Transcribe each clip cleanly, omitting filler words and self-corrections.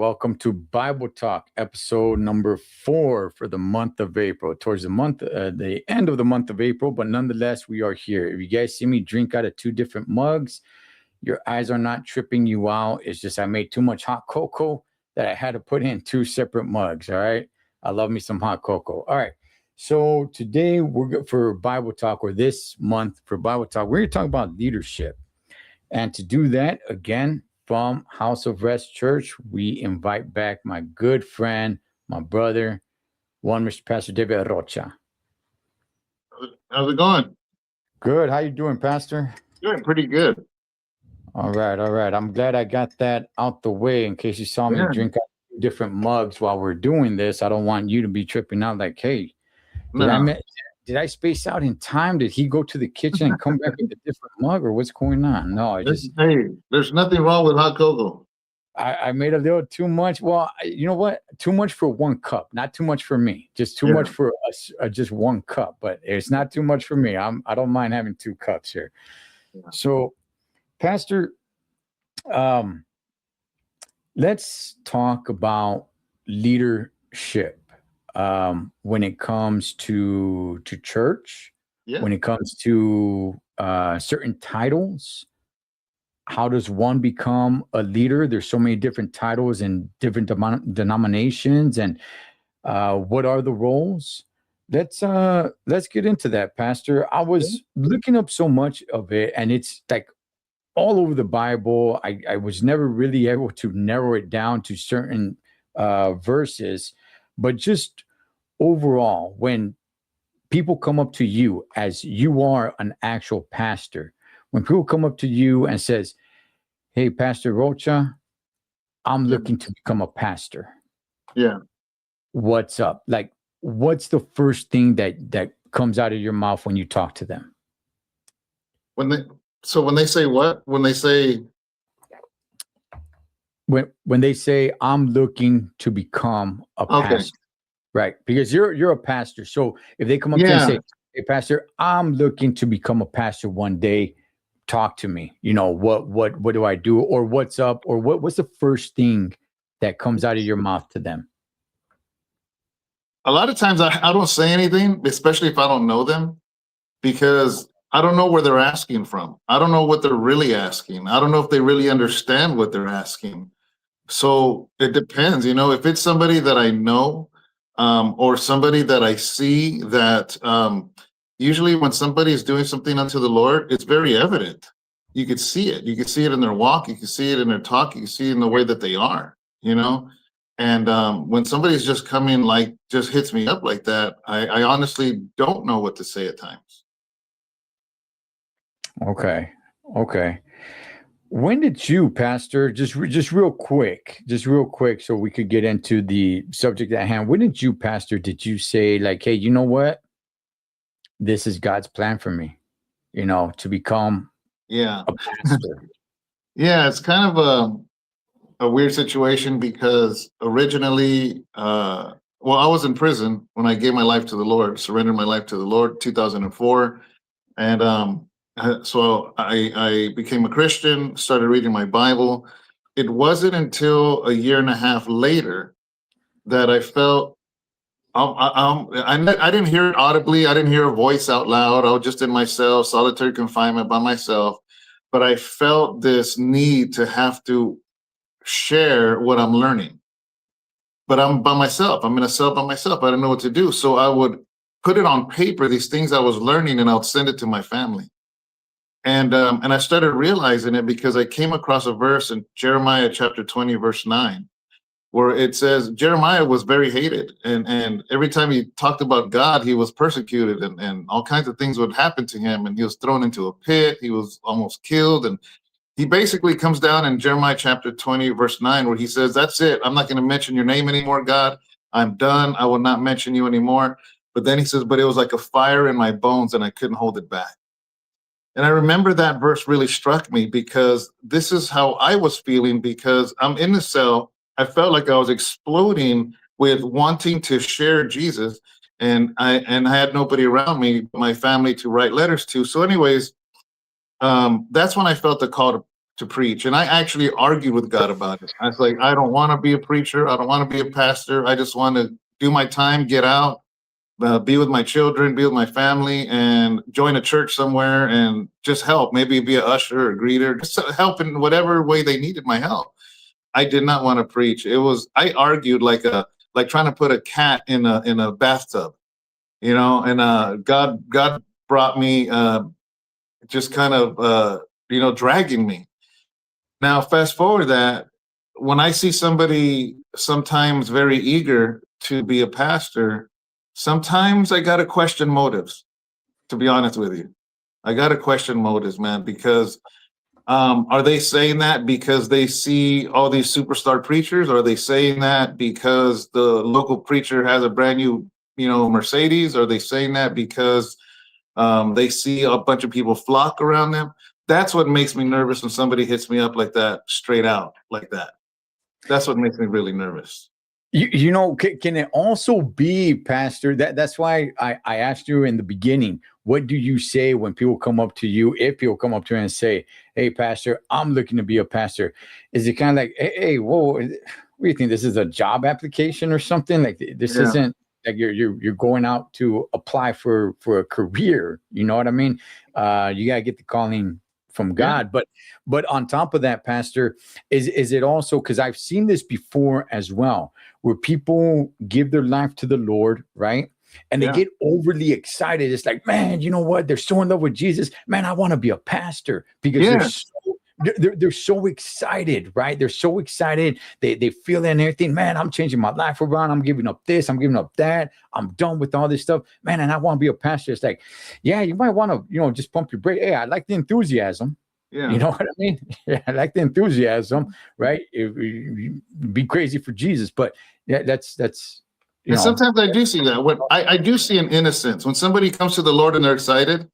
Welcome to Bible Talk, episode number 4 for the month of April. Towards the end of the month of April, but nonetheless, we are here. If you guys see me drink out of 2 different mugs, your eyes are not tripping you out. It's just I made too much hot cocoa that I had to put in 2 separate mugs. All right. I love me some hot cocoa. All right. So today for Bible Talk, or this month for Bible Talk, we're going to talk about leadership. And to do that, again, from House of Rest Church, we invite back my good friend, my brother, Mr. Pastor David Rocha. How's it going? Good. How you doing, Pastor? Doing pretty good. All right. I'm glad I got that out the way in case you saw me drink out of different mugs while we're doing this. I don't want you to be tripping out like, hey, did I space out in time? Did he go to the kitchen and come back with a different mug, or what's going on? No, hey, there's nothing wrong with hot cocoa. I made a little too much. Well, you know what? Too much for 1 cup, not too much for me. Just too much for us, just 1 cup. But it's not too much for me. I don't mind having 2 cups here. Yeah. So, Pastor, let's talk about leadership. When it comes to church, when it comes to certain titles, how does one become a leader? There's so many different titles and different denominations, and what are the roles? Let's get into that, Pastor. I was looking up so much of it, and it's like all over the Bible. I was never really able to narrow it down to certain verses. But just overall, when people come up to you as you are an actual pastor, when people come up to you and says, hey, Pastor Rocha, I'm looking to become a pastor. Yeah. What's up? Like, what's the first thing that comes out of your mouth when you talk to them? When they say what? When they say... When they say I'm looking to become a pastor, right? Because you're a pastor. So if they come up to you and say, hey, Pastor, I'm looking to become a pastor one day, talk to me. You know, what do I do? Or what's up? Or what's the first thing that comes out of your mouth to them? A lot of times I don't say anything, especially if I don't know them, because I don't know where they're asking from. I don't know what they're really asking. I don't know if they really understand what they're asking. So it depends, you know, if it's somebody that I know, or somebody that I see that, usually when somebody is doing something unto the Lord, it's very evident. You could see it. You could see it in their walk. You can see it in their talk. You can see it in the way that they are, you know. And when somebody's just coming, like, just hits me up like that, I honestly don't know what to say at times. Okay. When did you, Pastor, just real quick, so we could get into the subject at hand. When did you, Pastor, did you say, like, hey, you know what? This is God's plan for me, you know, to become a pastor? Yeah, it's kind of a weird situation because originally, I was in prison when I gave my life to the Lord, surrendered my life to the Lord, 2004. And so I became a Christian, started reading my Bible. It wasn't until 1.5 years later that I felt, I didn't hear it audibly. I didn't hear a voice out loud. I was just in my cell, solitary confinement by myself. But I felt this need to have to share what I'm learning. But I'm by myself. I'm in a cell by myself. I didn't know what to do. So I would put it on paper, these things I was learning, and I would send it to my family. And I started realizing it because I came across a verse in Jeremiah chapter 20, verse 9, where it says Jeremiah was very hated. And every time he talked about God, he was persecuted, and all kinds of things would happen to him. And he was thrown into a pit. He was almost killed. And he basically comes down in Jeremiah chapter 20, verse 9, where he says, that's it. I'm not going to mention your name anymore, God. I'm done. I will not mention you anymore. But then he says, but it was like a fire in my bones, and I couldn't hold it back. And I remember that verse really struck me because this is how I was feeling, because I'm in the cell. I felt like I was exploding with wanting to share Jesus, and I had nobody around me, my family, to write letters to. So anyways, that's when I felt the call to preach. And I actually argued with God about it. I was like, I don't want to be a preacher. I don't want to be a pastor. I just want to do my time, get out, be with my children, be with my family, and join a church somewhere and just help. Maybe be an usher or greeter, just help in whatever way they needed my help. I did not want to preach. I argued like trying to put a cat in a bathtub, and God brought me just kind of dragging me. Now, fast forward that, when I see somebody sometimes very eager to be a pastor, sometimes I got to question motives, to be honest with you. I got to question motives, man, because are they saying that because they see all these superstar preachers? Or are they saying that because the local preacher has a brand new, Mercedes? Are they saying that because they see a bunch of people flock around them? That's what makes me nervous when somebody hits me up like that, straight out like that. That's what makes me really nervous. Can it also be, Pastor? That's why I asked you in the beginning, what do you say when people come up to you, if people come up to you and say, hey, Pastor, I'm looking to be a pastor? Is it kind of like, hey, whoa, what do you think? This is a job application or something? Like this isn't like you're going out to apply for a career. You know what I mean? You got to get the calling from God. But on top of that, Pastor, is it also, because I've seen this before as well, where people give their life to the Lord, right? And they get overly excited. It's like, man, you know what? They're so in love with Jesus. Man, I want to be a pastor, because they're so excited, right? They're so excited. They feel it and everything. Man, I'm changing my life around. I'm giving up this. I'm giving up that. I'm done with all this stuff, man. And I want to be a pastor. It's like, yeah, you might want to, just pump your brake. Hey, I like the enthusiasm. Yeah. You know what I mean? Yeah, I like the enthusiasm, right? Be crazy for Jesus, but that's. And sometimes I do see that. When I do see an innocence when somebody comes to the Lord and they're excited.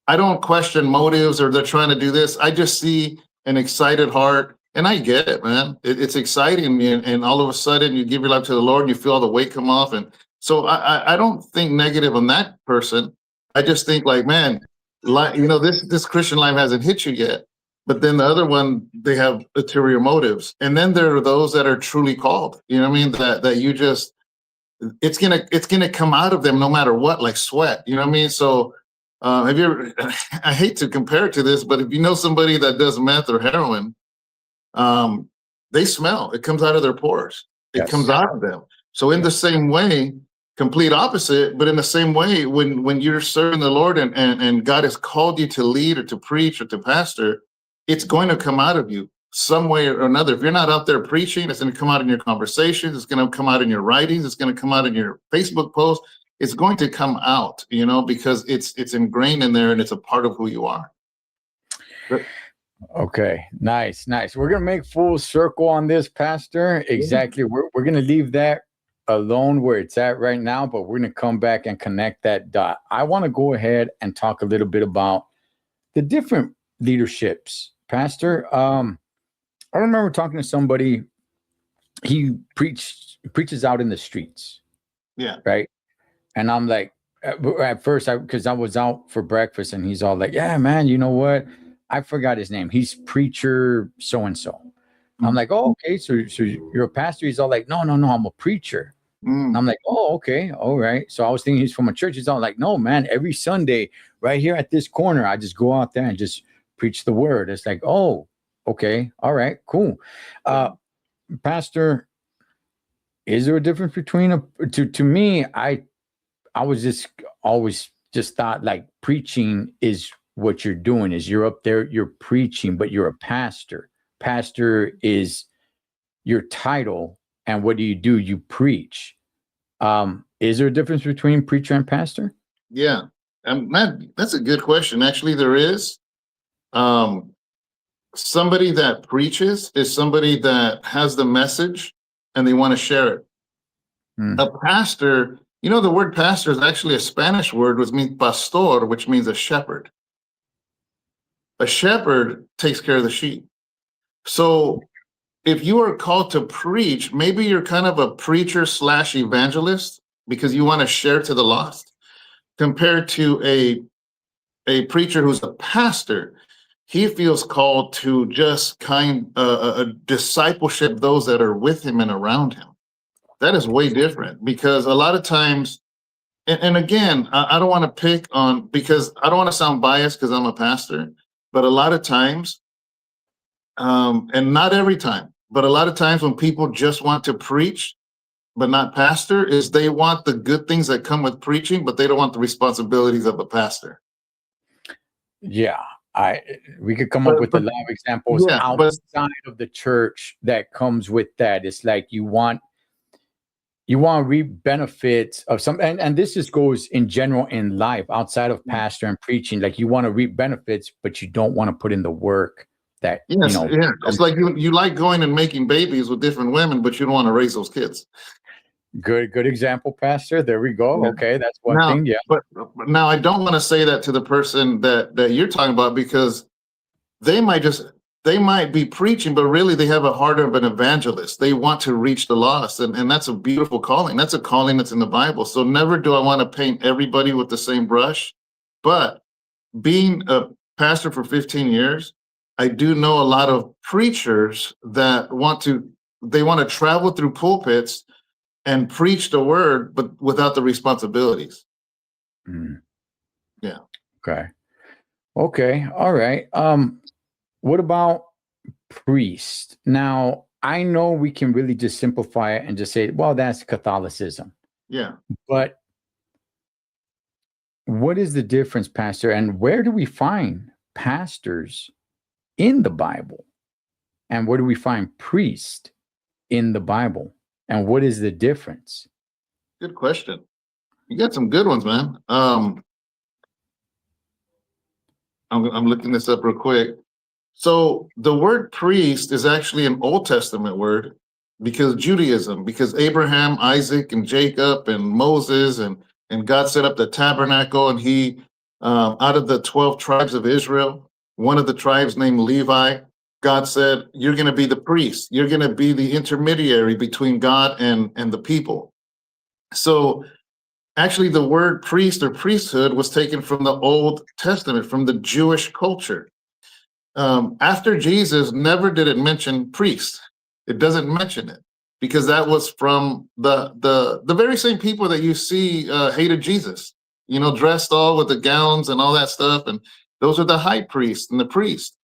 I don't question motives or they're trying to do this. I just see an excited heart, and I get it, man. It's exciting, and all of a sudden you give your life to the Lord and you feel all the weight come off. And so I don't think negative on that person. I just think like, man, this Christian life hasn't hit you yet. But then the other one, they have ulterior motives. And then there are those that are truly called. You know what I mean? That you just, it's gonna come out of them no matter what, like sweat. You know what I mean? So have you ever, I hate to compare it to this, but if you know somebody that does meth or heroin, they smell. It comes out of their pores. It comes out of them. So in the same way, complete opposite, but in the same way, when you're serving the Lord and God has called you to lead or to preach or to pastor, it's going to come out of you some way or another. If you're not out there preaching, it's going to come out in your conversations. It's going to come out in your writings. It's going to come out in your Facebook posts. It's going to come out, because it's ingrained in there and it's a part of who you are. Okay, nice. We're gonna make full circle on this, Pastor. Exactly. We're gonna leave that alone where it's at right now, but we're gonna come back and connect that dot. I want to go ahead and talk a little bit about the different leaderships, Pastor. I remember talking to somebody. He preaches out in the streets. Yeah. Right. And I'm like, at first, because I was out for breakfast, and he's all like, yeah, man, you know what? I forgot his name. He's preacher so-and-so. I'm like, oh, okay. So you're a pastor? He's all like, no, I'm a preacher. And I'm like, oh, okay. All right. So I was thinking he's from a church. He's all like, no, man, every Sunday right here at this corner, I just go out there and just preach the word. It's like, oh, okay. All right, cool. Pastor, is there a difference between to me, I was just always just thought like preaching is what you're doing, is you're up there, you're preaching, but you're a pastor. Pastor is your title. And what do? You preach. Is there a difference between preacher and pastor? Yeah. That's a good question. Actually, there is. Somebody that preaches is somebody that has the message and they want to share it. A pastor, the word pastor is actually a Spanish word, which means pastor, which means a shepherd. A shepherd takes care of the sheep. So if you are called to preach, maybe you're kind of a preacher / evangelist because you want to share to the lost, compared to a preacher who's a pastor. he feels called to just discipleship those that are with him and around him. That is way different, because a lot of times, and again, I don't want to pick on, because I don't want to sound biased because I'm a pastor, but a lot of times, and not every time, but a lot of times when people just want to preach but not pastor, is they want the good things that come with preaching, but they don't want the responsibilities of a pastor. Yeah, we could come up with a lot of examples outside of the church that comes with that. It's like you want to reap benefits of some, and this just goes in general in life outside of pastor and preaching. Like, you want to reap benefits, but you don't want to put in the work that, It's like you like going and making babies with different women, but you don't want to raise those kids. Good example, Pastor. There we go. Yeah. Okay, that's one thing. Yeah. But now I don't want to say that to the person that you're talking about, because they might be preaching, but really they have a heart of an evangelist. They want to reach the lost, and that's a beautiful calling. That's a calling that's in the Bible. So never do I want to paint everybody with the same brush. But being a pastor for 15 years, I do know a lot of preachers that want to travel through pulpits and preach the word, but without the responsibilities. Yeah. Okay. All right. What about priest? Now, I know we can really just simplify it and just say, well, that's Catholicism. Yeah. But what is the difference, Pastor? And where do we find pastors in the Bible? And where do we find priest in the Bible? And what is the difference? Good question. You got some good ones, man. I'm looking this up real quick. So the word priest is actually an Old Testament word, because Judaism, because Abraham, Isaac, and Jacob, and Moses, and God set up the tabernacle, and he, out of the 12 tribes of Israel, one of the tribes named Levi, God said, you're going to be the priest. You're going to be the intermediary between God and the people. So actually the word priest or priesthood was taken from the Old Testament, from the Jewish culture. After Jesus, never did it mention priest. It doesn't mention it, because that was from the very same people that you see hated Jesus, dressed all with the gowns and all that stuff. And those are the high priest and the priest.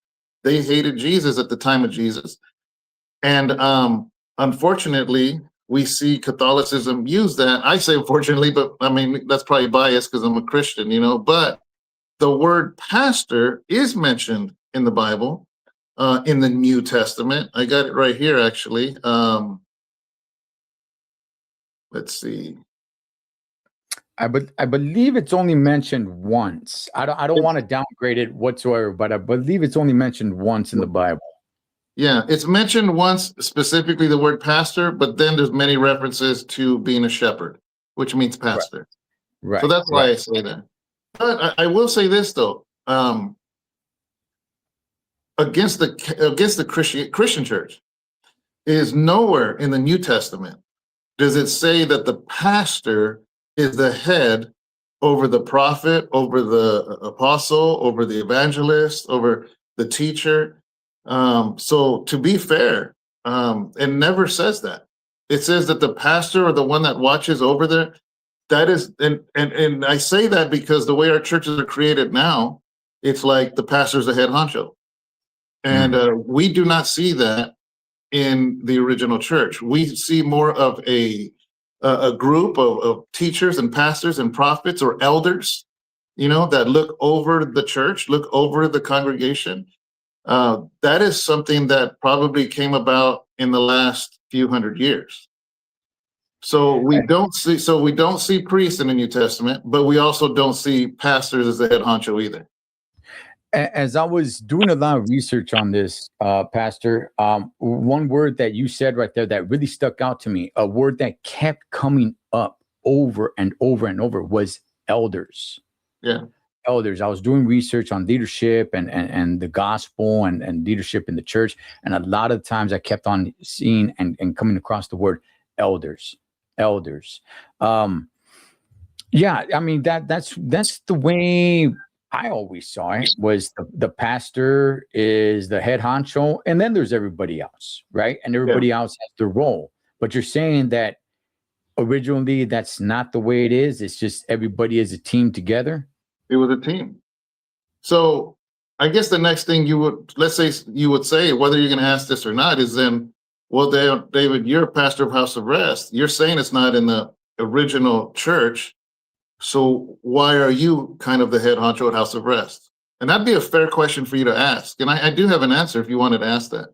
They hated Jesus at the time of Jesus. And unfortunately, we see Catholicism use that. I say unfortunately, but I mean, that's probably biased because I'm a Christian, but the word pastor is mentioned in the Bible, in the New Testament. I got it right here, actually. Let's see. I believe it's only mentioned once. I don't want to downgrade it whatsoever, but I believe it's only mentioned once in the Bible. Yeah, it's mentioned once, specifically the word pastor, but then there's many references to being a shepherd, which means pastor. Right. So that's why I say that. But I will say this though, against the Christian church, is nowhere in the New Testament does it say that the pastor is the head over the prophet, over the apostle, over the evangelist, over the teacher. So to be fair, it never says that. It says that the pastor, or the one that watches over there, that is, and I say that because the way our churches are created now, it's like the pastor's the head honcho. And we do not see that in the original church. We see more of a group of teachers and pastors and prophets or elders, that look over the church, look over the congregation. That is something that probably came about in the last few hundred years. So we don't see priests in the New Testament, but we also don't see pastors as the head honcho either. As I was doing a lot of research on this, Pastor, one word that you said right there that really stuck out to me, a word that kept coming up over and over and over, was elders. Yeah. Elders. I was doing research on leadership and the gospel and leadership in the church. And a lot of times I kept on seeing and coming across the word elders. Yeah, I mean, that's the way I always saw it was the pastor is the head honcho, and then there's everybody else, right? And everybody else has their role. But you're saying that originally that's not the way it is. It's just everybody is a team together. It was a team. So I guess the next thing let's say you would say, whether you're going to ask this or not, is then, well, David, you're a pastor of House of Rest. You're saying it's not in the original church. So why are you kind of the head honcho at House of Rest? And that'd be a fair question for you to ask. And I do have an answer if you wanted to ask that.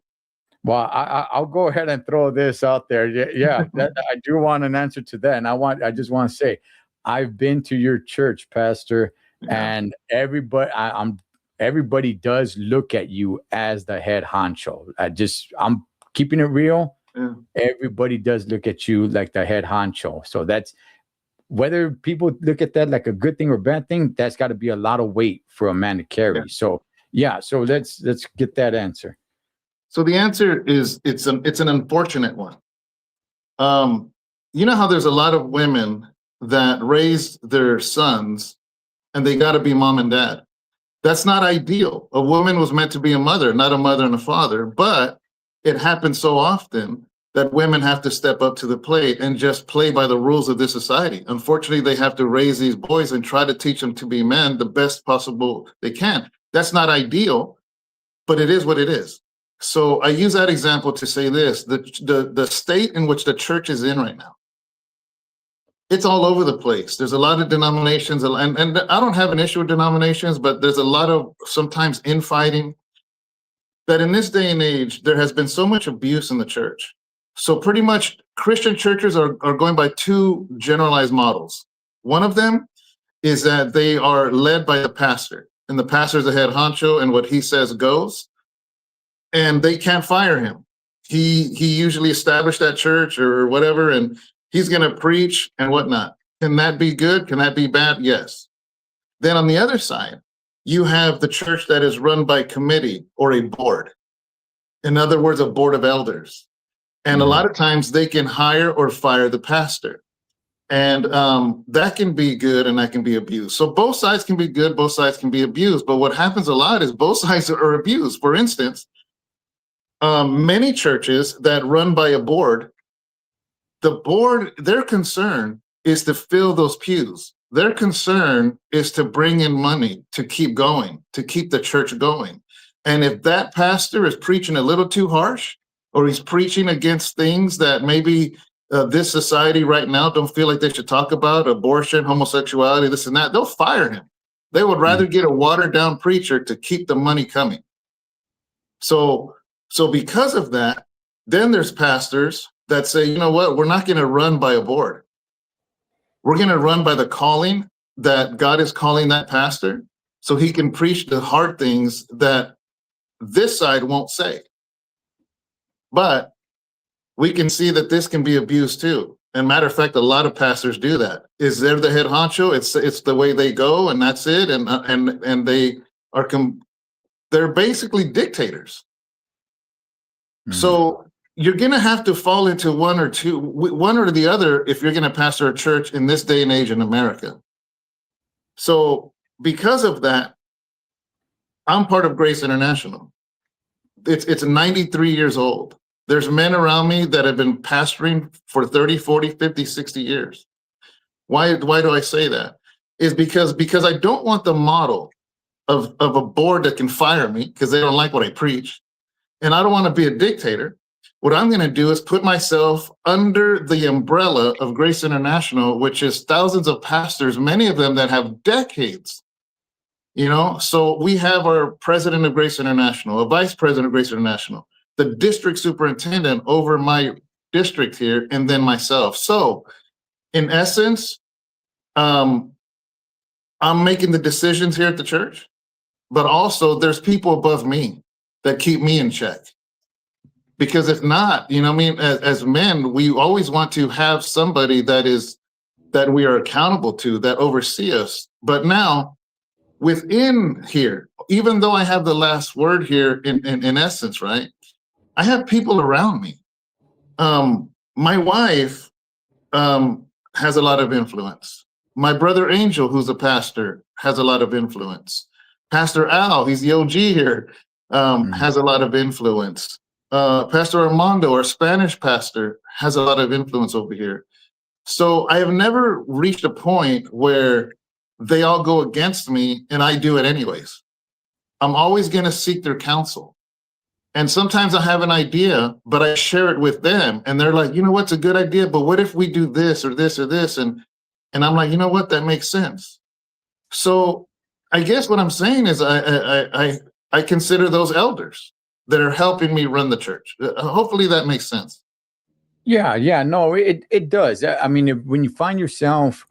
Well, I'll go ahead and throw this out there. Yeah, I do want an answer to that. And I just want to say, I've been to your church, Pastor, and everybody does look at you as the head honcho. I'm keeping it real. Yeah. Everybody does look at you like the head honcho. So that's, whether people look at that like a good thing or bad thing, that's got to be a lot of weight for a man to carry. Yeah. So let's get that answer. So the answer is it's an unfortunate one. You know how there's a lot of women that raised their sons and they got to be mom and dad. That's not ideal. A woman was meant to be a mother, not a mother and a father, but it happens so often that women have to step up to the plate and just play by the rules of this society. Unfortunately, they have to raise these boys and try to teach them to be men the best possible they can. That's not ideal, but it is what it is. So I use that example to say this, the state in which the church is in right now, it's all over the place. There's a lot of denominations, and I don't have an issue with denominations, but there's a lot of sometimes infighting, that in this day and age, there has been so much abuse in the church. So pretty much Christian churches are going by two generalized models. One of them is that they are led by the pastor, and the pastor is the head honcho, and what he says goes, and they can't fire him. He usually established that church or whatever, and he's going to preach and whatnot. Can that be good? Can that be bad? Yes. Then on the other side, you have the church that is run by committee or a board. In other words, a board of elders. And a lot of times they can hire or fire the pastor. And that can be good and that can be abused. So both sides can be good, both sides can be abused. But what happens a lot is both sides are abused. For instance, many churches that run by a board, the board, their concern is to fill those pews. Their concern is to bring in money to keep going, to keep the church going. And if that pastor is preaching a little too harsh, or he's preaching against things that maybe this society right now don't feel like they should talk about, abortion, homosexuality, this and that, they'll fire him. They would rather get a watered down preacher to keep the money coming. So because of that, then there's pastors that say, you know what, we're not going to run by a board. We're going to run by the calling that God is calling that pastor, so he can preach the hard things that this side won't say. But we can see that this can be abused too. And matter of fact, a lot of pastors do that. Is they're the head honcho? It's the way they go, and that's it. And they are they're basically dictators. So you're going to have to fall into one or the other if you're going to pastor a church in this day and age in America. So because of that, I'm part of Grace International. It's 93 years old. There's men around me that have been pastoring for 30, 40, 50, 60 years. Why do I say that? Is because I don't want the model of a board that can fire me because they don't like what I preach. And I don't want to be a dictator. What I'm going to do is put myself under the umbrella of Grace International, which is thousands of pastors, many of them that have decades. You know, so we have our president of Grace International, a vice president of Grace International, the district superintendent over my district here, and then myself. So in essence, I'm making the decisions here at the church, but also there's people above me that keep me in check. Because if not, you know what I mean, as men, we always want to have somebody that we are accountable to, that oversee us. But now within here, even though I have the last word here in essence, right? I have people around me. My wife has a lot of influence. My brother Angel, who's a pastor, has a lot of influence. Pastor Al, he's the OG here, has a lot of influence. Pastor Armando, our Spanish pastor, has a lot of influence over here. So I have never reached a point where they all go against me and I do it anyways. I'm always going to seek their counsel. And sometimes I have an idea, but I share it with them and they're like, you know what's a good idea, but what if we do this or this or this? And I'm like, you know what, that makes sense. So I guess what I'm saying is I consider those elders that are helping me run the church. Hopefully that makes sense. Yeah, no, it does. I mean, when you find yourself,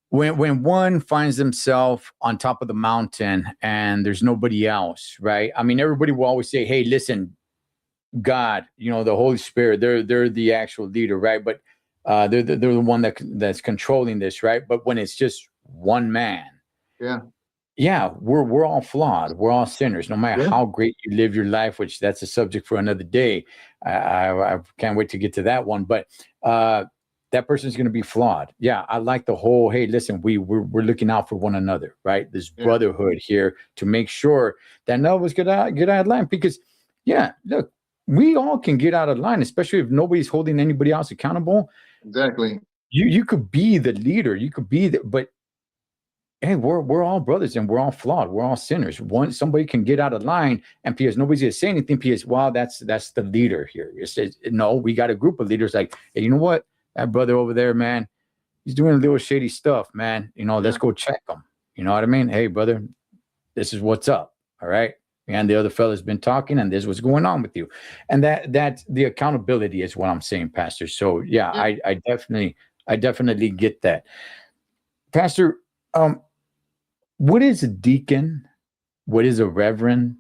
when one finds themselves on top of the mountain and there's nobody else, right? I mean, everybody will always say, "Hey, listen, God, the Holy Spirit, they're the actual leader, right? But they're the one that's controlling this, right? But when it's just one man, yeah, we're all flawed. We're all sinners. No matter how great you live your life, which that's a subject for another day. I can't wait to get to that one. But that person's going to be flawed. Yeah, I like the whole. Hey, listen, we're looking out for one another, right? This brotherhood here to make sure that none of us get out of line. Because look, we all can get out of line, especially if nobody's holding anybody else accountable. Exactly. You could be the leader. You could be but. Hey, we're all brothers and we're all flawed. We're all sinners. Somebody can get out of line, and because nobody's gonna say anything, because that's the leader here. No, we got a group of leaders like, hey, you know what? That brother over there, man, he's doing a little shady stuff, man. Let's go check him. You know what I mean? Hey, brother, this is what's up. All right. And the other fella's been talking, and this is what's going on with you. And that the accountability is what I'm saying, Pastor. So I definitely get that. Pastor, what is a deacon? What is a reverend?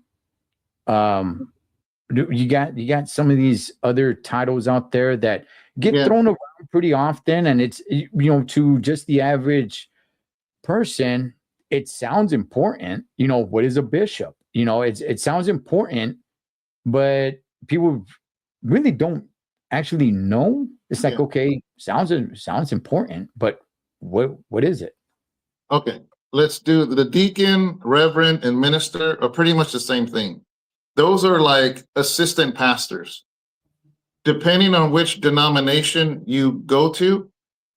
You got some of these other titles out there that get thrown around pretty often, and it's to just the average person, it sounds important. What is a bishop? It sounds important, but people really don't actually know. It's like, okay, sounds important, but what is it? Okay. Let's do the deacon, reverend, and minister are pretty much the same thing. Those are like assistant pastors. Depending on which denomination you go to,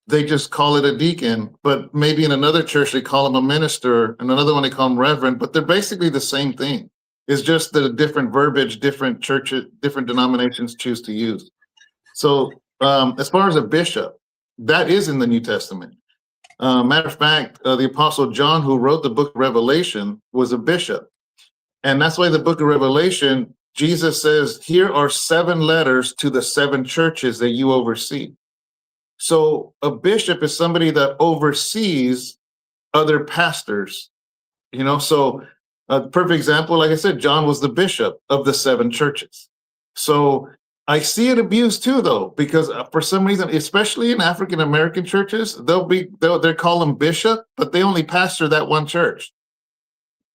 they just call it a deacon, but maybe in another church they call them a minister, and another one they call them reverend, but they're basically the same thing. It's just the different verbiage, different churches, different denominations choose to use. So as far as a bishop, that is in the New Testament. Matter of fact, the Apostle John, who wrote the book of Revelation, was a bishop. And that's why the book of Revelation, Jesus says, here are 7 letters to the 7 churches that you oversee. So a bishop is somebody that oversees other pastors. So a perfect example, like I said, John was the bishop of the 7 churches. So I see it abused too, though, because for some reason, especially in African American churches, they'll call them bishop, but they only pastor that one church.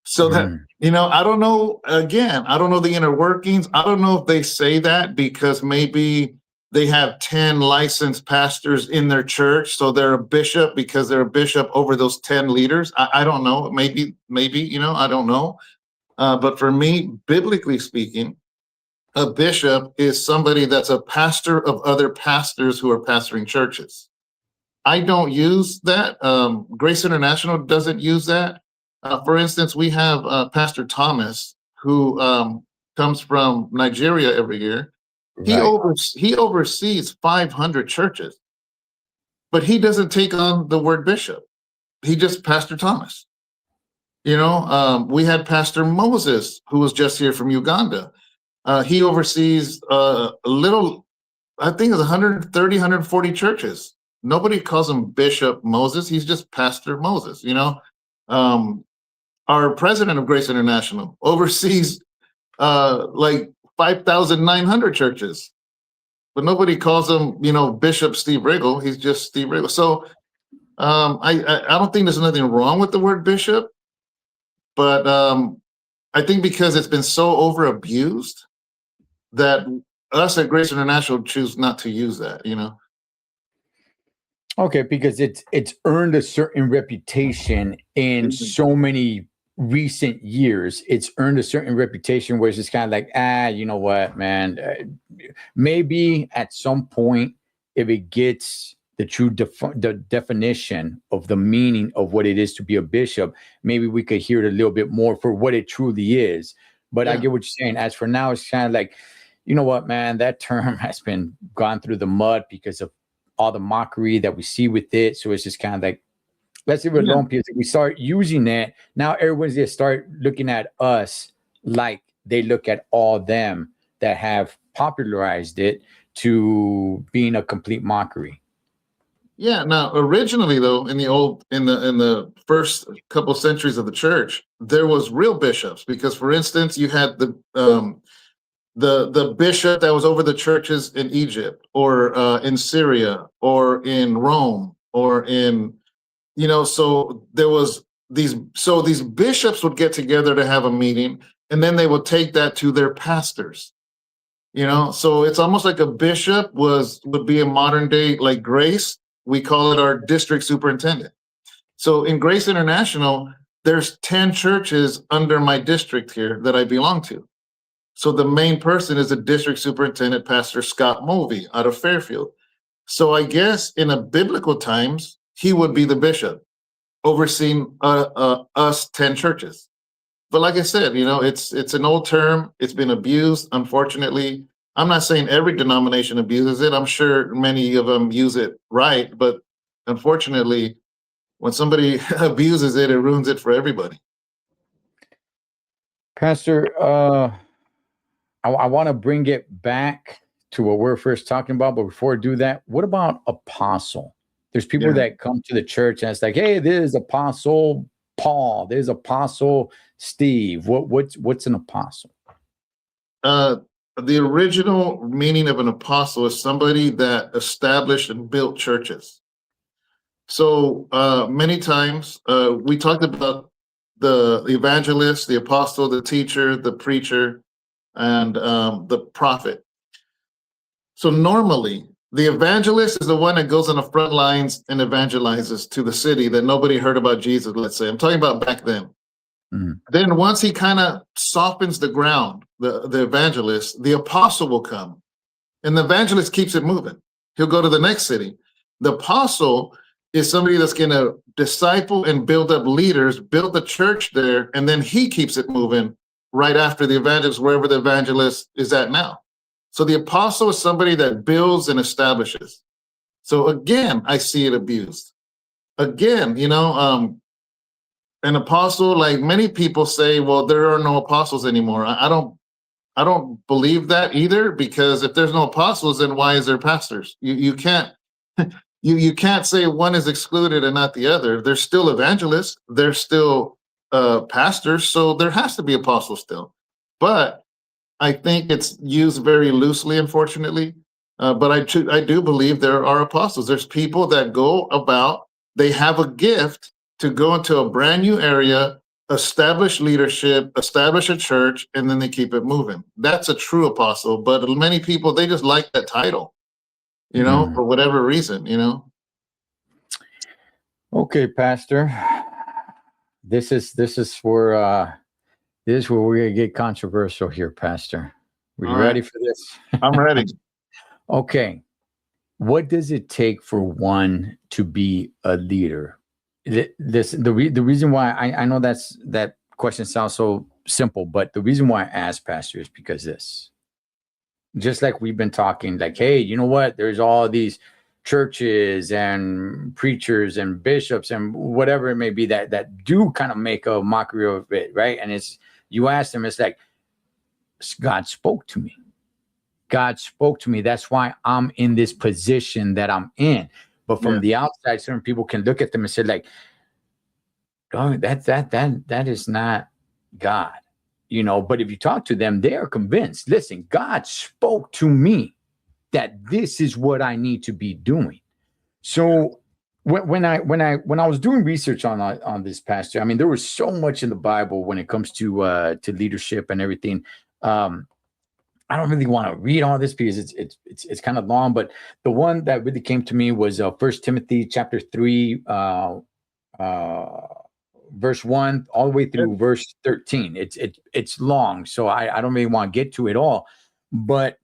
So that I don't know. Again, I don't know the inner workings. I don't know if they say that because maybe they have 10 licensed pastors in their church, so they're a bishop because they're a bishop over those 10 leaders. I don't know. Maybe I don't know. But for me, biblically speaking, a bishop is somebody that's a pastor of other pastors who are pastoring churches. I don't use that. Grace International doesn't use that. For instance, we have Pastor Thomas, who comes from Nigeria every year. Right. He oversees 500 churches, but he doesn't take on the word bishop. He just Pastor Thomas. We had Pastor Moses, who was just here from Uganda. He oversees I think it's 130, 140 churches. Nobody calls him Bishop Moses. He's just Pastor Moses, Our president of Grace International oversees like 5,900 churches. But nobody calls him, Bishop Steve Riggle. He's just Steve Riggle. So I don't think there's nothing wrong with the word bishop. But I think because it's been so over abused, that us at Grace International choose not to use that, Okay, because it's earned a certain reputation in so many recent years. It's earned a certain reputation where it's just kind of like, you know what, man? Maybe at some point, if it gets the true the definition of the meaning of what it is to be a bishop, maybe we could hear it a little bit more for what it truly is. But I get what you're saying. As for now, it's kind of like, you know what, man? That term has been gone through the mud because of all the mockery that we see with it. So it's just kind of like, let's leave it alone, because if we start using it, now everyone's going to start looking at us like they look at all them that have popularized it to being a complete mockery. Yeah. Now, originally, though, in the first couple centuries of the church, there was real bishops, because, for instance, you had the bishop that was over the churches in Egypt, or in Syria, or in Rome, or in, so there was these bishops would get together to have a meeting, and then they would take that to their pastors. So it's almost like a bishop would be a modern day, like Grace. We call it our district superintendent. So in Grace International, there's 10 churches under my district here that I belong to. So the main person is the district superintendent, Pastor Scott Mulvey, out of Fairfield. So I guess in a biblical times, he would be the bishop overseeing us 10 churches. But like I said, it's an old term. It's been abused, unfortunately. I'm not saying every denomination abuses it. I'm sure many of them use it right. But unfortunately, when somebody abuses it, it ruins it for everybody. Pastor, I want to bring it back to what we're first talking about. But before I do that, what about apostle? There's people that come to the church and it's like, hey, there's Apostle Paul, there's Apostle Steve. What's an apostle? The original meaning of an apostle is somebody that established and built churches. So many times we talked about the evangelist, the apostle, the teacher, the preacher, and the prophet. So normally, the evangelist is the one that goes on the front lines and evangelizes to the city that nobody heard about Jesus, let's say. I'm talking about back then. Mm-hmm. Then once he kind of softens the ground, the evangelist, the apostle will come. And the evangelist keeps it moving. He'll go to the next city. The apostle is somebody that's going to disciple and build up leaders, build the church there, and then he keeps it moving right after the evangelist, wherever the evangelist is at now. So the apostle is somebody that builds and establishes. So again, I see it abused. Again, an apostle, like many people say, well, there are no apostles anymore. I don't believe that either, because if there's no apostles, then why is there pastors? You can't you can't say one is excluded and not the other. There's still evangelists, there's still pastors, so there has to be apostles still. But I think it's used very loosely, unfortunately. But I do believe there are apostles. There's people that go about, they have a gift to go into a brand new area, establish leadership, establish a church, and then they keep it moving. That's a true apostle. But many people, they just like that title, for whatever reason, Okay, Pastor. This is where we're gonna get controversial here, Pastor. Are you ready for this? I'm ready. Okay. What does it take for one to be a leader? The reason why I know that question sounds so simple, but the reason why I ask, Pastor, is because just like we've been talking, like, hey, you know what? There's all these churches and preachers and bishops and whatever it may be that do kind of make a mockery of it, right? And you ask them, it's like, God spoke to me. God spoke to me. That's why I'm in this position that I'm in. But from the outside, certain people can look at them and say, like, oh, that is not God, But if you talk to them, they are convinced. Listen, God spoke to me that this is what I need to be doing. So when I was doing research on this, Pastor, I mean, there was so much in the Bible when it comes to leadership and everything. I don't really want to read all this because it's kind of long, but the one that really came to me was 1 Timothy chapter 3, verse 1 all the way through verse 13. It's long, so I don't really want to get to it all. But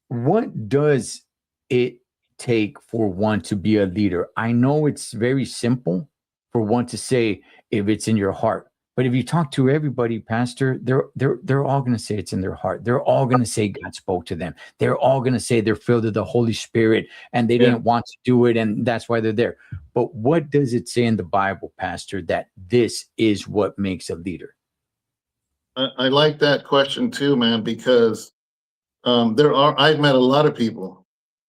what does it take for one to be a leader? I know it's very simple for one to say if it's in your heart. But if you talk to everybody, Pastor, they're all going to say it's in their heart. They're all going to say God spoke to them. They're all going to say they're filled with the Holy Spirit and they didn't want to do it, and that's why they're there. But what does it say in the Bible, Pastor, that this is what makes a leader? I like that question too, man, because I've met a lot of people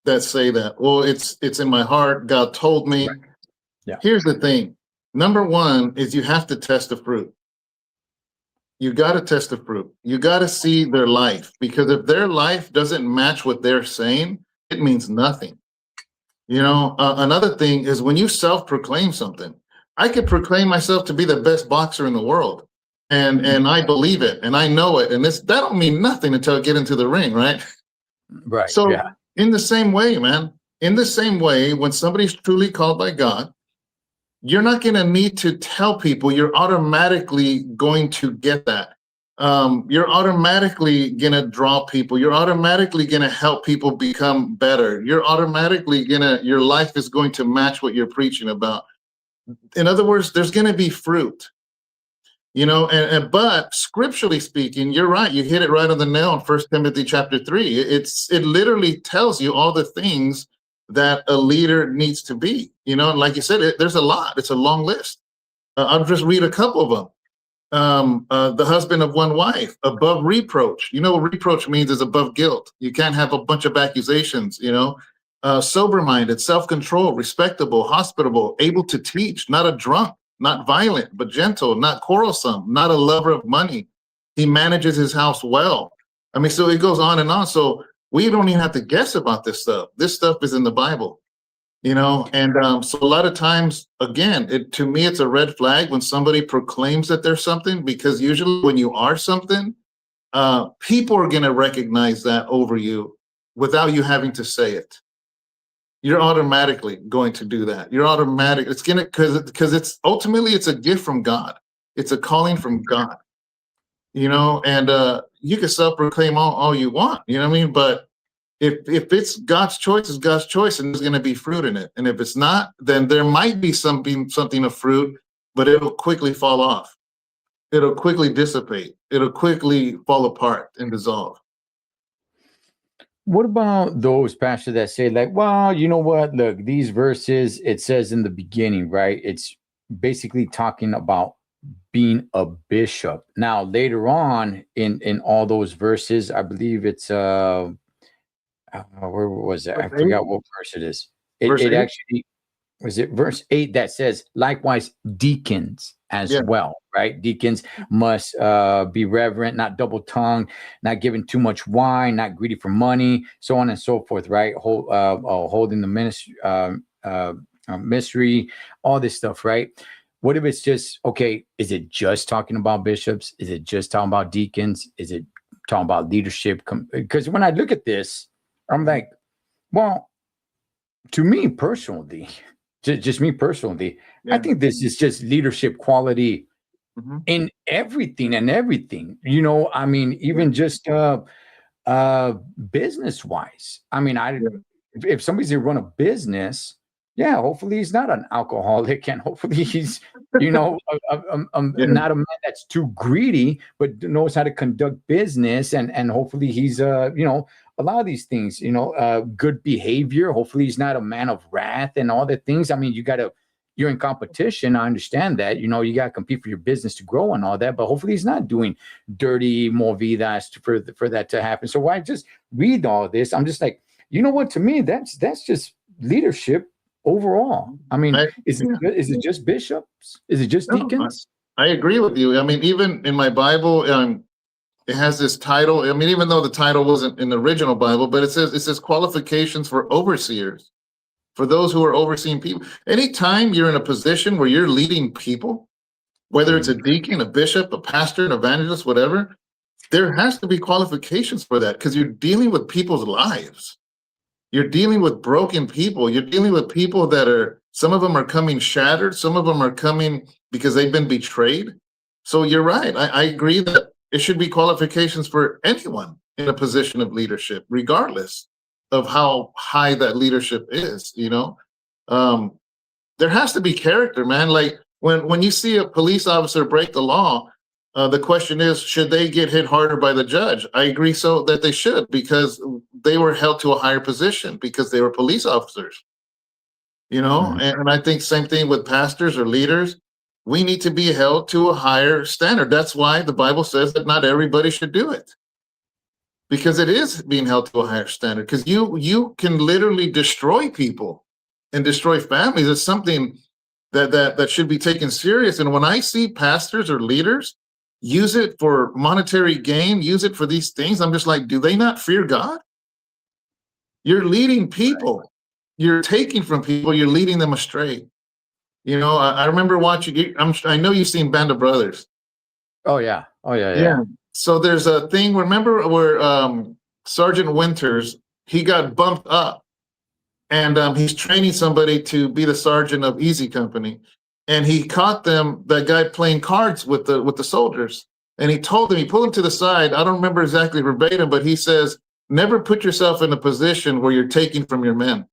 that say that. Well, it's in my heart. God told me. Right. Yeah. Here's the thing. Number one is you have to test the fruit. You got to test the fruit. You got to see their life, because if their life doesn't match what they're saying, it means nothing. You know, another thing is when you self-proclaim something. I could proclaim myself to be the best boxer in the world, and I believe it, and I know it, and that don't mean nothing until I get into the ring, right? Right. So yeah. In the same way, man, in the same way, when somebody's truly called by God, you're not going to need to tell people. You're automatically going to get that. You're automatically going to draw people. You're automatically going to help people become better. You're automatically your life is going to match what you're preaching about. In other words, there's going to be fruit, you know, but scripturally speaking, you're right. You hit it right on the nail in 1 Timothy chapter 3. It literally tells you all the things that a leader needs to be, you know, and like you said, there's a lot. It's a long list. I'll just read a couple of them. The husband of one wife, above reproach. You know what reproach means? Is above guilt. You can't have a bunch of accusations, you know. Sober-minded, self-controlled, respectable, hospitable, able to teach, not a drunk, not violent, but gentle, not quarrelsome, not a lover of money. He manages his house well. I mean, so it goes on and on. So we don't even have to guess about this stuff. This stuff is in the Bible, you know? And so a lot of times, again, to me, it's a red flag when somebody proclaims that they're something, because usually when you are something, people are going to recognize that over you without you having to say it. You're automatically going to do that. You're automatic. It's going to, because it's ultimately, it's a gift from God. It's a calling from God. You know, and you can self-proclaim all you want, you know what I mean? But if it's God's choice, it's God's choice, and there's going to be fruit in it. And if it's not, then there might be something of fruit, but it'll quickly fall off. It'll quickly dissipate. It'll quickly fall apart and dissolve. What about those, Pastor, that say like, well, you know what? Look, these verses, it says in the beginning, right? It's basically talking about being a bishop. Now, later on in all those verses, I believe it's where was it? I forgot what verse it is. It actually was it verse 8 that says, likewise, deacons as well, right? Deacons must be reverent, not double-tongued, not giving too much wine, not greedy for money, so on and so forth, right? Holding the ministry, mystery, all this stuff, right? What if it's just, okay, is it just talking about bishops? Is it just talking about deacons? Is it talking about leadership? Because when I look at this, I'm like, well, to me personally, just me personally, I think this is just leadership quality in everything and everything. You know, I mean, even just business-wise. I mean, if somebody's going to run a business, yeah, hopefully he's not an alcoholic, and hopefully he's, you know, not a man that's too greedy, but knows how to conduct business, and hopefully he's, you know, a lot of these things, you know, good behavior. Hopefully he's not a man of wrath and all the things. I mean, you're in competition. I understand that, you know, you got to compete for your business to grow and all that, but hopefully he's not doing dirty movidas for that to happen. So why just read all this? I'm just like, you know what, to me, that's just leadership overall. I mean, is it just bishops? Is it just deacons? I agree with you. I mean, even in my Bible, it has this title. I mean, even though the title wasn't in the original Bible, but it says qualifications for overseers, for those who are overseeing people. Anytime you're in a position where you're leading people, whether it's a deacon, a bishop, a pastor, an evangelist, whatever, there has to be qualifications for that, because you're dealing with people's lives. You're dealing with broken people. You're dealing with people that are, some of them are coming shattered. Some of them are coming because they've been betrayed. So you're right. I agree that it should be qualifications for anyone in a position of leadership, regardless of how high that leadership is, you know? There has to be character, man. Like when you see a police officer break the law, the question is, should they get hit harder by the judge? I agree so that they should, because they were held to a higher position because they were police officers, you know? Mhm. And I think same thing with pastors or leaders. We need to be held to a higher standard. That's why the Bible says that not everybody should do it, because it is being held to a higher standard, because you can literally destroy people and destroy families. It's something that should be taken serious. And when I see pastors or leaders use it for monetary gain, use it for these things, I'm just like, do they not fear God? You're leading people. You're taking from people. You're leading them astray. You know, I remember watching, I know you've seen Band of Brothers. Oh yeah. Oh yeah. Yeah. So there's a thing, remember where Sergeant Winters, he got bumped up, and he's training somebody to be the sergeant of Easy Company. And he caught that guy playing cards with the soldiers. And he told him, he pulled him to the side. I don't remember exactly verbatim, but he says, never put yourself in a position where you're taking from your men.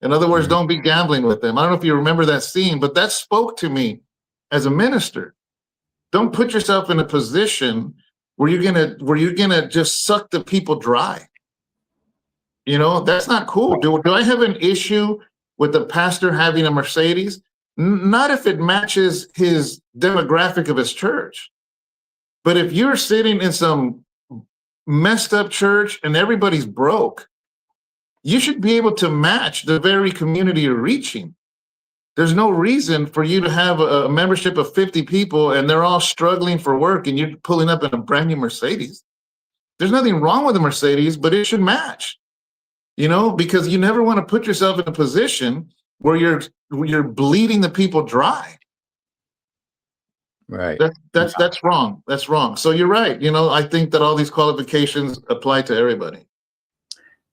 In other words, don't be gambling with them. I don't know if you remember that scene, but that spoke to me as a minister. Don't put yourself in a position where you're gonna just suck the people dry. You know, that's not cool. Do I have an issue with the pastor having a Mercedes? Not if it matches his demographic of his church. But if you're sitting in some messed up church and everybody's broke, you should be able to match the very community you're reaching. There's no reason for you to have a membership of 50 people and they're all struggling for work and you're pulling up in a brand new Mercedes. There's nothing wrong with a Mercedes, but it should match, you know, because you never want to put yourself in a position where you're bleeding the people dry. Right. That's wrong. That's wrong. So you're right. You know, I think that all these qualifications apply to everybody.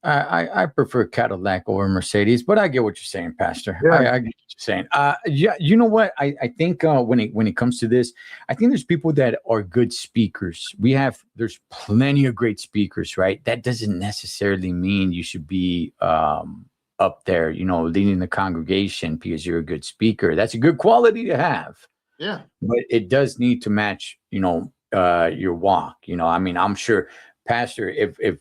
I prefer Cadillac over Mercedes, but I get what you're saying, Pastor. Yeah. I get what you're saying. Yeah, you know what? I think when it comes to this, I think there's people that are good speakers. There's plenty of great speakers, right? That doesn't necessarily mean you should be up there, you know, leading the congregation because you're a good speaker. That's a good quality to have. Yeah. But it does need to match, you know, your walk. You know, I mean, I'm sure, Pastor, if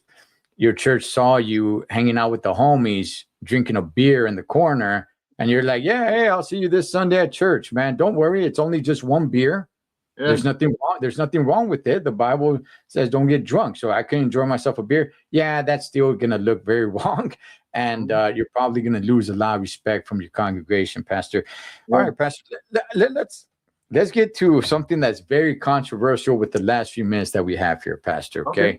your church saw you hanging out with the homies, drinking a beer in the corner, and you're like, yeah, hey, I'll see you this Sunday at church, man. Don't worry. It's only just one beer. Yeah. There's nothing wrong. There's nothing wrong with it. The Bible says don't get drunk. So I can enjoy myself a beer. Yeah, that's still going to look very wrong. And you're probably going to lose a lot of respect from your congregation, Pastor. Yeah. All right, Pastor, let's get to something that's very controversial with the last few minutes that we have here, Pastor. Okay.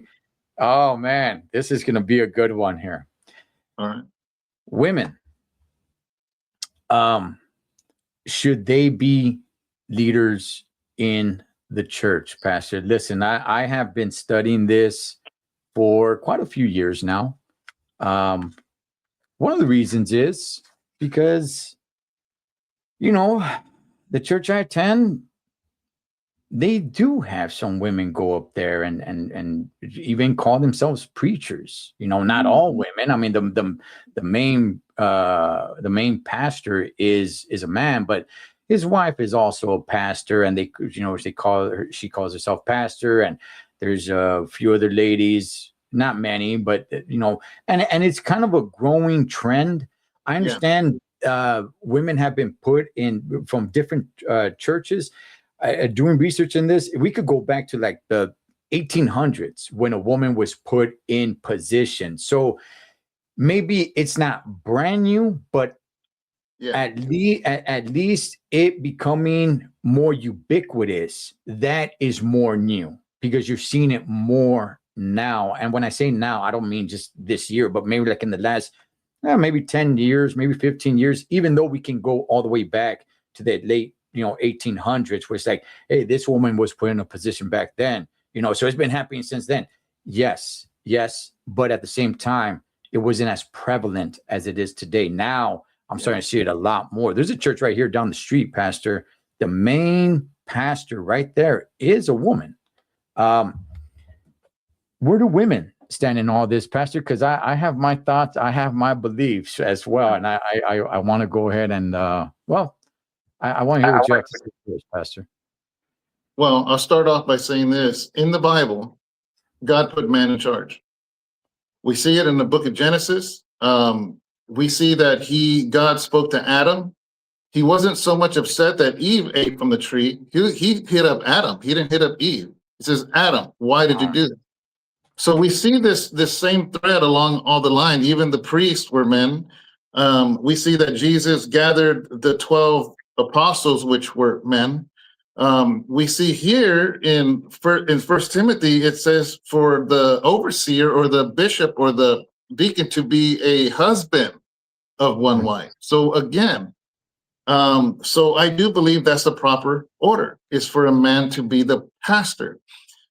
Oh man, this is going to be a good one here. All right. Women, should they be leaders in the church, Pastor? Listen, I have been studying this for quite a few years now. One of the reasons is because, you know, the church I attend, they do have some women go up there and even call themselves preachers. You know, not all women. I mean, the main pastor is a man, but his wife is also a pastor, and she calls herself pastor, and there's a few other ladies, not many, but you know, and it's kind of a growing trend. I understand women have been put in from different churches. Doing research in this, we could go back to like the 1800s when a woman was put in position. So maybe it's not brand new, but at least it becoming more ubiquitous. That is more new because you're seeing it more now. And when I say now, I don't mean just this year, but maybe like in the last maybe 10 years, maybe 15 years, even though we can go all the way back to the late 1800s, where it's like, hey, this woman was put in a position back then. so it's been happening since then. Yes, but at the same time, it wasn't as prevalent as it is today. Now I'm starting to see it a lot more. There's a church right here down the street, Pastor. The main pastor right there is a woman. Where do women stand in all this, Pastor? Because I have my thoughts, I have my beliefs as well, and I want to go ahead and I want to hear what you have to say first, Pastor. Well, I'll start off by saying this. In the Bible, God put man in charge. We see it in the book of Genesis. We see that God spoke to Adam. He wasn't so much upset that Eve ate from the tree. He hit up Adam. He didn't hit up Eve. He says, Adam, why did you do that? So we see this same thread along all the line. Even the priests were men. We see that Jesus gathered the 12 apostles, which were men. We see here in First Timothy, it says for the overseer or the bishop or the deacon to be a husband of one wife. So again, so I do believe that's the proper order, is for a man to be the pastor.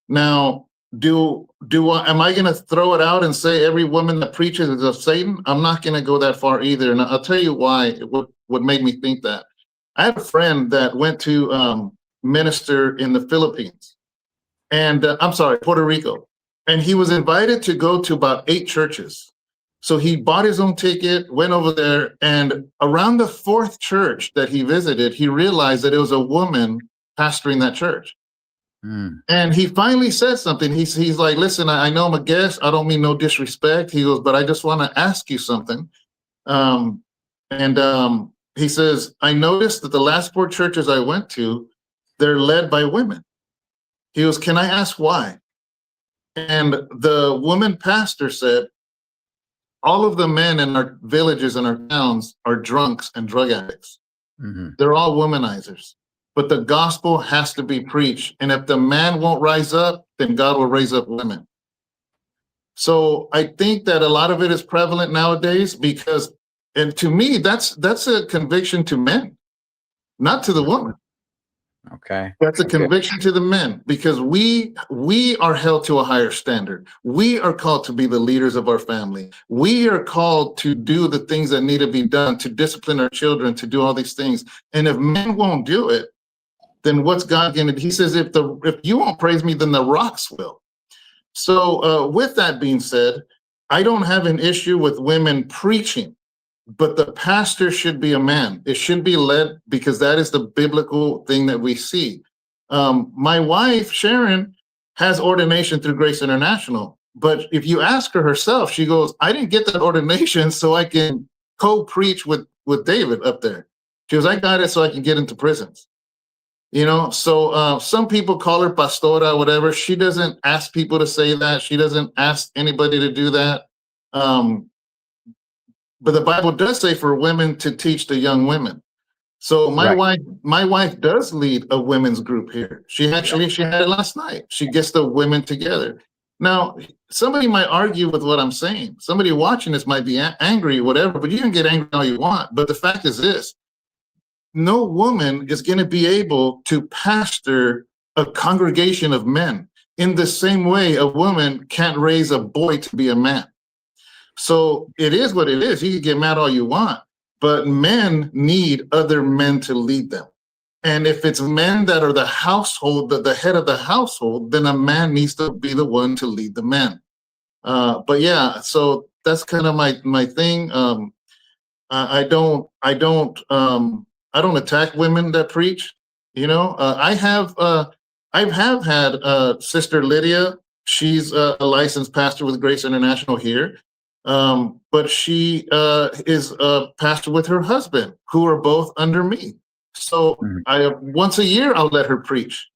Now, am I going to throw it out and say every woman that preaches is of Satan? I'm not going to go that far either, and I'll tell you why. What made me think that? I have a friend that went to minister in the Philippines, and Puerto Rico, and he was invited to go to about 8 churches. So he bought his own ticket, went over there, and around the 4th church that he visited, he realized that it was a woman pastoring that church. And he finally said something. He's like, listen, I know I'm a guest. I don't mean no disrespect. He goes, but I just want to ask you something. He says, I noticed that the last 4 churches I went to, they're led by women. He goes, can I ask why? And the woman pastor said, all of the men in our villages and our towns are drunks and drug addicts. They're all womanizers. But the gospel has to be preached. And if the man won't rise up, then God will raise up women. So I think that a lot of it is prevalent nowadays and to me, that's a conviction to men, not to the woman. Okay. That's a conviction to the men, because we are held to a higher standard. We are called to be the leaders of our family. We are called to do the things that need to be done, to discipline our children, to do all these things. And if men won't do it, then what's God going to do? He says, if you won't praise me, then the rocks will. So with that being said, I don't have an issue with women preaching, but the pastor should be a man. It should be led, because that is the biblical thing that we see. My wife, Sharon, has ordination through Grace International. But if you ask her herself, she goes, I didn't get that ordination so I can co-preach with David up there. She goes, I got it so I can get into prisons. So some people call her pastora, whatever. She doesn't ask people to say that. She doesn't ask anybody to do that. But the Bible does say for women to teach the young women. So my wife does lead a women's group here. She had it last night. She gets the women together. Now, somebody might argue with what I'm saying. Somebody watching this might be angry, whatever, but you can get angry all you want. But the fact is this. No woman is going to be able to pastor a congregation of men in the same way a woman can't raise a boy to be a man. So it is what it is. You can get mad all you want, but men need other men to lead them. And if it's men that are the household, the head of the household, then a man needs to be the one to lead the men. But yeah, so that's kind of my thing. I don't attack women that preach. I have had Sister Lydia. She's a licensed pastor with Grace International here, but she is a pastor with her husband, who are both under me. So once a year I'll let her preach.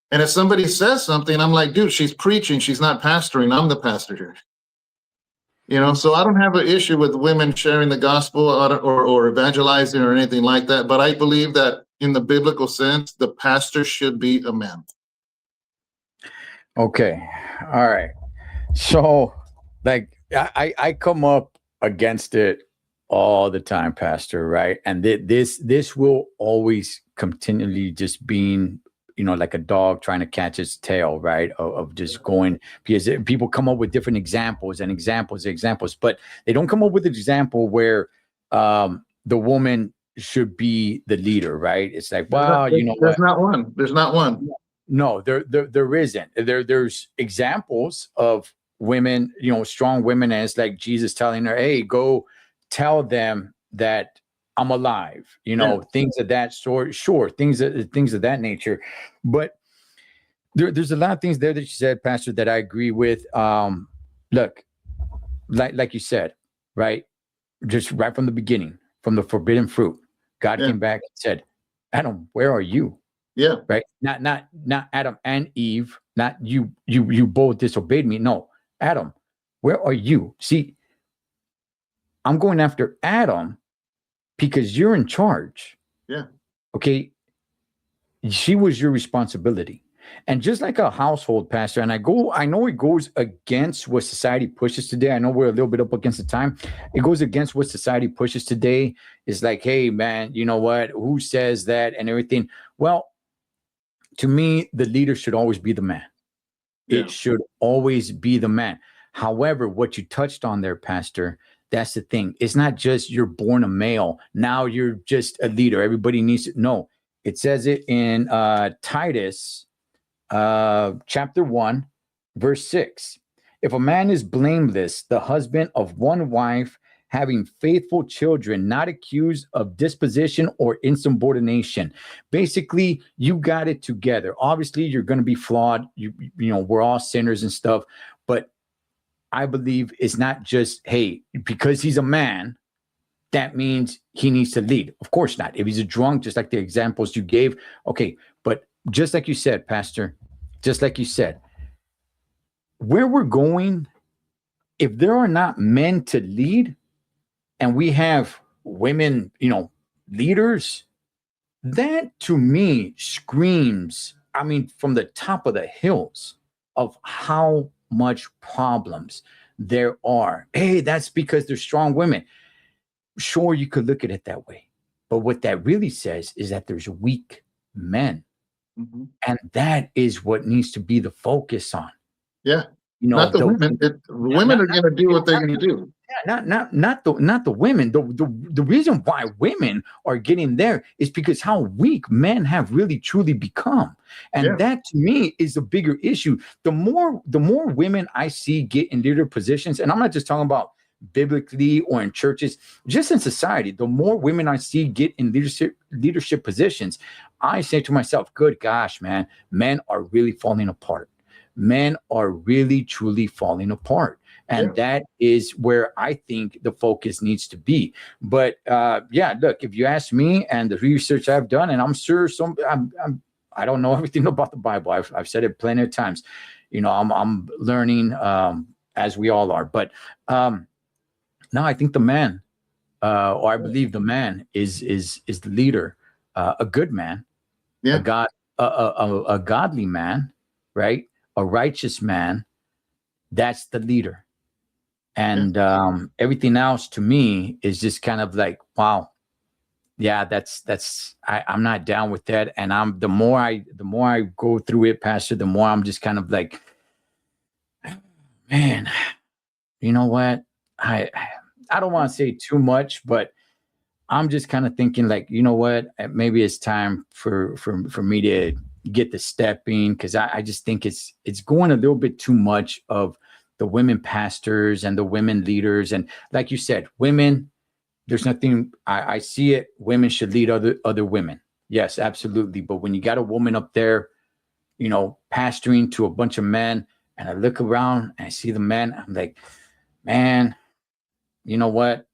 And if somebody says something, I'm like, dude, she's preaching. She's not pastoring. I'm the pastor here. So I don't have an issue with women sharing the gospel or evangelizing or anything like that. But I believe that in the biblical sense, the pastor should be a man. Okay. All right. So I come up against it all the time, Pastor, right? And this will always continually just being like a dog trying to catch its tail, right? Of just going, because people come up with different examples, but they don't come up with an example where the woman should be the leader, right? It's like, well, there's not one. There's not one. No, there isn't. There's examples of women, strong women, and it's like Jesus telling her, hey, go tell them that I'm alive, things of that sort. Sure, things of that nature. But there's a lot of things there that you said, Pastor, that I agree with. Look, like you said, right? Just right from the beginning, from the forbidden fruit, God came back and said, Adam, where are you? Yeah. Right. Not Adam and Eve, not you both disobeyed me. No, Adam, where are you? See, I'm going after Adam because you're in charge. Yeah. Okay. She was your responsibility. And just like a household, Pastor, and I know it goes against what society pushes today. I know we're a little bit up against the time. It goes against what society pushes today. It's like, hey, man, you know what? Who says that and everything? Well, to me, the leader should always be the man. Yeah. It should always be the man. However, what you touched on there, Pastor, that's the thing. It's not just you're born a male. Now you're just a leader. Everybody needs to know. It says it in Titus chapter 1, verse 6. If a man is blameless, the husband of one wife, having faithful children, not accused of disposition or insubordination. Basically, you got it together. Obviously, you're going to be flawed. We're all sinners and stuff. But I believe it's not just, hey, because he's a man, that means he needs to lead. Of course not. If he's a drunk, just like the examples you gave, okay. But just like you said, Pastor, just like you said, where we're going, if there are not men to lead, and we have women, leaders, that to me screams, from the top of the hills of how much problems there are. Hey, that's because they're strong women. Sure, you could look at it that way. But what that really says is that there's weak men. Mm-hmm. And that is what needs to be the focus on. Yeah. Not the women. Women are going to do what they're going to do. Yeah, not the women. The reason why women are getting there is because how weak men have really truly become, and that to me is a bigger issue. The more women I see get in leader positions, and I'm not just talking about biblically or in churches, just in society. The more women I see get in leadership positions, I say to myself, "Good gosh, man, men are really falling apart." Men are really, truly falling apart. And that is where I think the focus needs to be. But look, if you ask me and the research I've done, and I'm sure I don't know everything about the Bible. I've said it plenty of times. I'm learning as we all are. But no, I think the man, or I believe the man is the leader, a good man, a godly man, right? A righteous man, that's the leader. And everything else to me is just kind of like, wow, yeah, I'm not down with that. And the more I go through it, Pastor, the more I'm just kind of like, man, you know what? I don't want to say too much, but I'm just kind of thinking like, you know what? Maybe it's time for me to get the stepping, because I just think it's going a little bit too much of the women pastors and the women leaders. And like you said, women, there's nothing, I see it. Women should lead other women. Yes, absolutely. But when you got a woman up there, pastoring to a bunch of men, and I look around and I see the men, I'm like, man, you know what?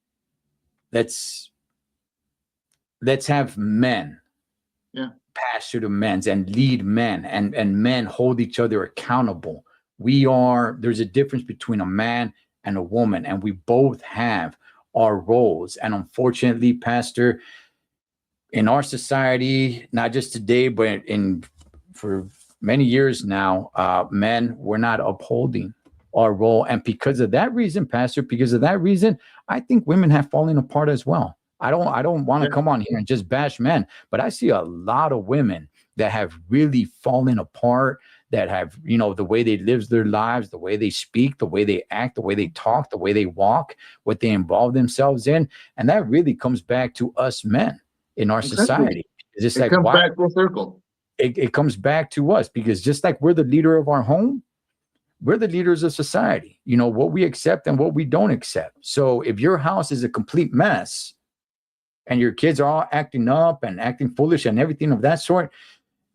Let's have men pastor to men and lead men, and men hold each other accountable. There's a difference between a man and a woman, and we both have our roles. And unfortunately, Pastor, in our society, not just today, but for many years now, men were not upholding our role. And because of that reason, Pastor, I think women have fallen apart as well. I don't want to come on here and just bash men, but I see a lot of women that have really fallen apart, that have, the way they live their lives, the way they speak, the way they act, the way they talk, the way they walk, what they involve themselves in. And that really comes back to us men in our society. It's just it comes back full circle. It comes back to us, because just like we're the leader of our home, we're the leaders of society, what we accept and what we don't accept. So if your house is a complete mess and your kids are all acting up and acting foolish and everything of that sort,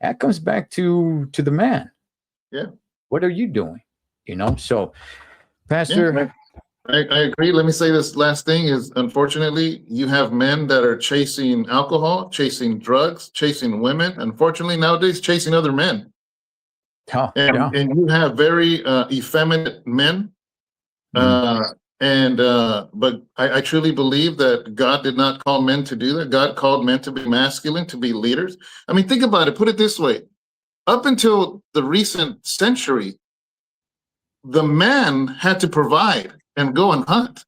that comes back to the man. Yeah. What are you doing? So Pastor. I agree. Let me say this last thing is, unfortunately, you have men that are chasing alcohol, chasing drugs, chasing women. Unfortunately, nowadays, chasing other men. And you have very effeminate men. But I truly believe that God did not call men to do that. God called men to be masculine, to be leaders. I mean, think about it. Put it this way. Up until the recent century, the man had to provide and go and hunt.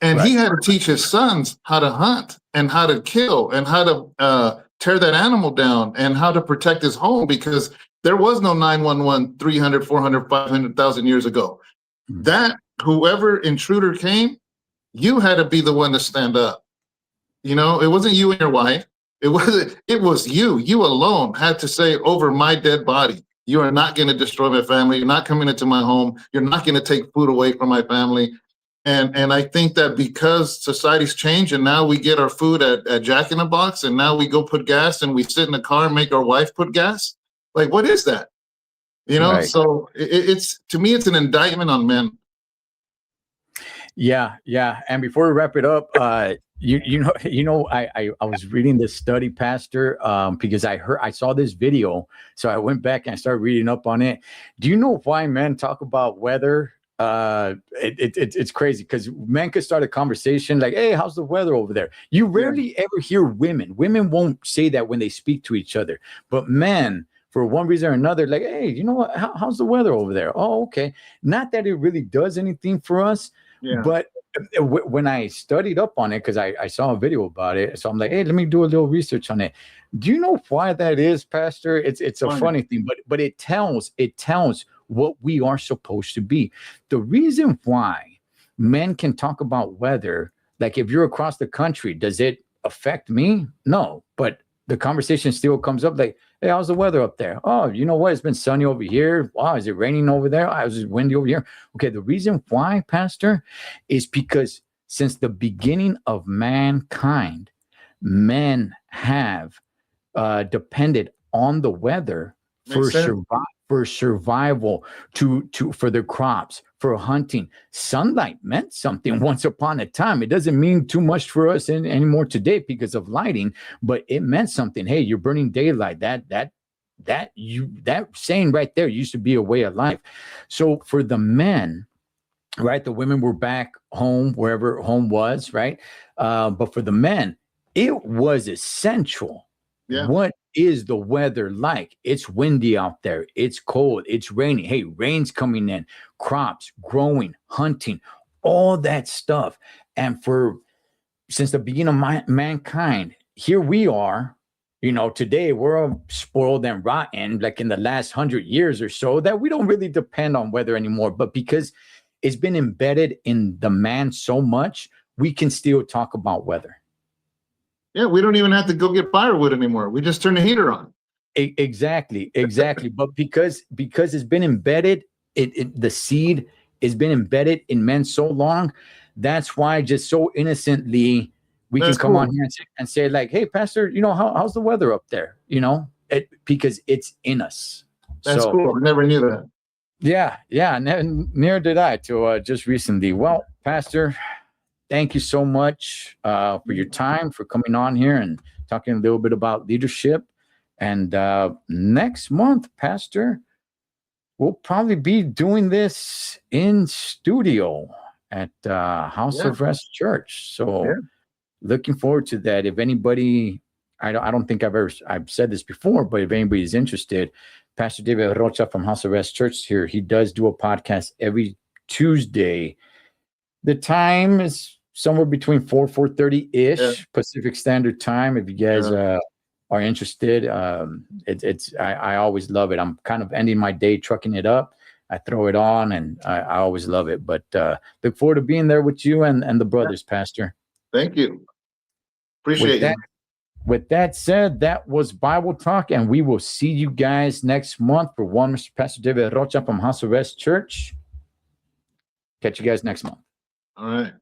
And he had to teach his sons how to hunt and how to kill and how to tear that animal down and how to protect his home, because there was no 911 300, 400, 500,000 years ago. That whoever intruder came, you had to be the one to stand up. It wasn't you and your wife. It was you. You alone had to say, over my dead body, you are not going to destroy my family. You're not coming into my home. You're not going to take food away from my family. And I think that because society's changed and now we get our food at Jack in the Box, and now we go put gas and we sit in the car and make our wife put gas. Like, what is that? So it's, to me, it's an indictment on men. Yeah. And before we wrap it up, I was reading this study, Pastor, because I saw this video, so I went back and I started reading up on it. Do you know why men talk about weather? It's crazy, because men could start a conversation like, "Hey, how's the weather over there?" You rarely ever hear women. Women won't say that when they speak to each other, but men, for one reason or another, like, "Hey, you know what? How's the weather over there?" Oh, okay. Not that it really does anything for us, but when I studied up on it, because I saw a video about it, so I'm like, "Hey, let me do a little research on it." Do you know why that is, Pastor? It's a funny thing, but it tells what we are supposed to be. The reason why men can talk about weather, like if you're across the country, does it affect me? No, but the conversation still comes up like, "Hey, how's the weather up there?" "Oh, you know what? It's been sunny over here." "Wow, is it raining over there?" "Oh, is it windy over here?" Okay, the reason why, Pastor, is because since the beginning of mankind, men have depended on the weather for survival, for their crops, for hunting. Sunlight meant something once upon a time. It doesn't mean too much for us anymore today because of lighting, but it meant something. Hey, you're burning daylight. That saying right there used to be a way of life. So for the men, right, the women were back home, wherever home was, right? But for the men, it was essential. What is the weather like? It's windy out there. It's cold. It's raining. Hey, rain's coming in. Crops growing, hunting, all that stuff. And since the beginning of mankind, here we are. Today we're spoiled and rotten, like in the last 100 years or so, that we don't really depend on weather anymore. But because it's been embedded in the man so much, we can still talk about weather. Yeah, we don't even have to go get firewood anymore. We just turn the heater on. Exactly. But because it's been embedded, the seed has been embedded in men so long, that's why just so innocently we can come on here and say like, "Hey, Pastor, how's the weather up there?" Because it's in us. That's cool. I never knew that. Yeah. Neither did I till just recently. Well, Pastor, thank you so much for your time, for coming on here and talking a little bit about leadership. And next month, Pastor, we'll probably be doing this in studio at House of Rest Church. So looking forward to that. If anybody, I don't think I've said this before, but if anybody's interested, Pastor David Rocha from House of Rest Church here, he does do a podcast every Tuesday. The time is somewhere between 4:30 ish Pacific Standard Time. If you guys are interested, I always love it. I'm kind of ending my day trucking it up. I throw it on, and I always love it. But look forward to being there with you and the brothers, Pastor. Thank you. Appreciate you. With that said, that was Bible Talk, and we will see you guys next month. For one, Mr. Pastor David Rocha from House of Rest Church. Catch you guys next month. All right.